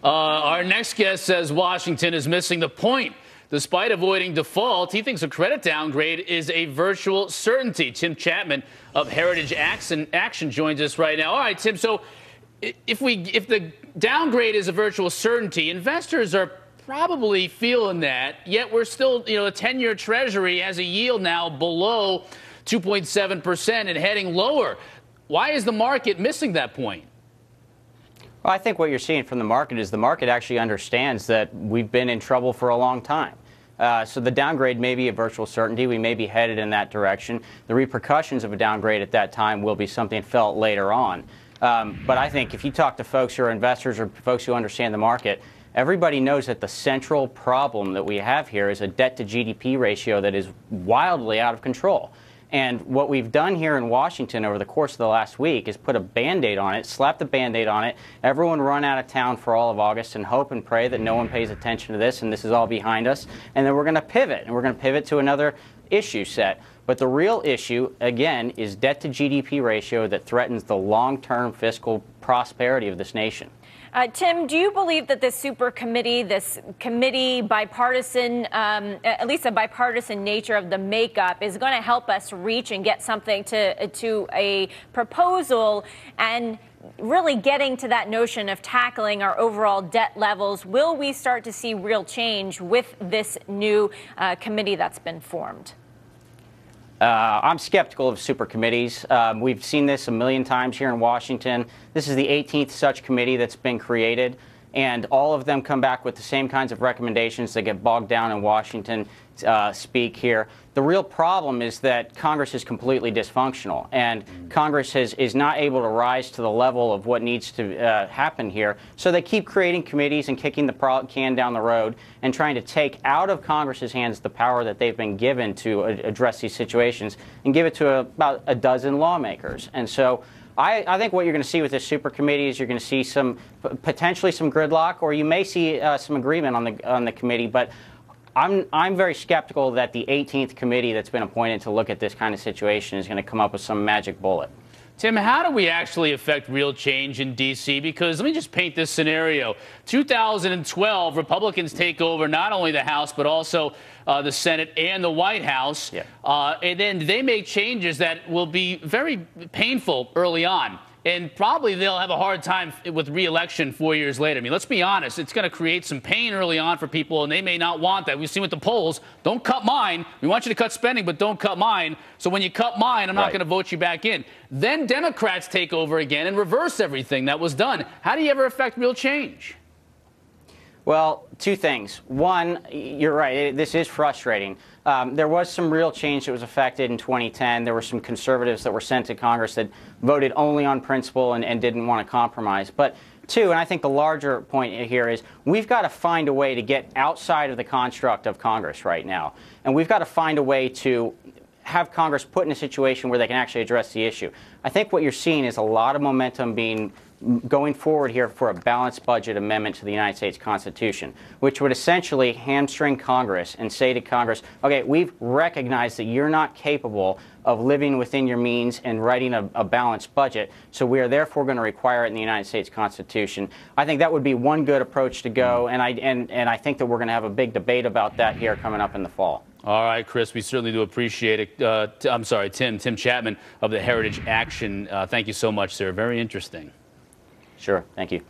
Our next guest says Washington is missing the point. Despite avoiding default, he thinks a credit downgrade is a virtual certainty. Tim Chapman of Heritage Action joins us right now. All right, Tim, so if the downgrade is a virtual certainty, investors are probably feeling that, yet we're still, the 10-year Treasury has a yield now below 2.7% and heading lower. Why is the market missing that point? Well, I think what you're seeing from the market is the market actually understands that we've been in trouble for a long time. So the downgrade may be a virtual certainty. We may be headed in that direction. The repercussions of a downgrade at that time will be something felt later on. But I think if you talk to folks who are investors or folks who understand the market, everybody knows that the central problem that we have here is a debt-to-GDP ratio that is wildly out of control. And what we've done here in Washington over the course of the last week is put a Band-Aid on it, slap the Band-Aid on it, everyone run out of town for all of August and hope and pray that no one pays attention to this and this is all behind us. And then we're going to pivot, and we're going to pivot to another issue set. But the real issue, again, is debt-to-GDP ratio that threatens the long-term fiscal prosperity of this nation. Tim, do you believe that this super committee, this committee bipartisan, at least a bipartisan nature of the makeup, is going to help us reach and get something to a proposal and really getting to that notion of tackling our overall debt levels? Will we start to see real change with this new committee that's been formed? I'm skeptical of super committees. We've seen this a million times here in Washington. This is the 18th such committee that's been created, and all of them come back with the same kinds of recommendations that get bogged down in Washington speak here. The real problem is that Congress is completely dysfunctional, and Congress is not able to rise to the level of what needs to happen here. So they keep creating committees and kicking the can down the road and trying to take out of Congress's hands the power that they've been given to address these situations and give it to about a dozen lawmakers. And so I think what you're going to see with this super committee is you're going to see potentially some gridlock, or you may see some agreement on the committee. But I'm very skeptical that the 18th committee that's been appointed to look at this kind of situation is going to come up with some magic bullet. Tim, how do we actually affect real change in D.C.? Because let me just paint this scenario. 2012, Republicans take over not only the House, but also the Senate and the White House. Yeah. And then they make changes that will be very painful early on. And probably they'll have a hard time with re-election 4 years later. I mean, let's be honest. It's going to create some pain early on for people, and they may not want that. We've seen with the polls, don't cut mine. We want you to cut spending, but don't cut mine. So when you cut mine, I'm not going to vote you back in. Then Democrats take over again and reverse everything that was done. How do you ever affect real change? Well, two things. One, you're right. This is frustrating. There was some real change that was affected in 2010. There were some conservatives that were sent to Congress that voted only on principle and didn't want to compromise. But two, and I think the larger point here is we've got to find a way to get outside of the construct of Congress right now. And we've got to find a way to have Congress put in a situation where they can actually address the issue. I think what you're seeing is a lot of momentum going forward here for a balanced budget amendment to the United States Constitution, which would essentially hamstring Congress and say to Congress, okay, we've recognized that you're not capable of living within your means and writing a balanced budget, so we are therefore going to require it in the United States Constitution. I think that would be one good approach to go, and I think that we're going to have a big debate about that here coming up in the fall. All right, Chris, we certainly do appreciate it. I'm sorry, Tim Chapman of the Heritage Action. Thank you so much, sir. Very interesting. Sure. Thank you.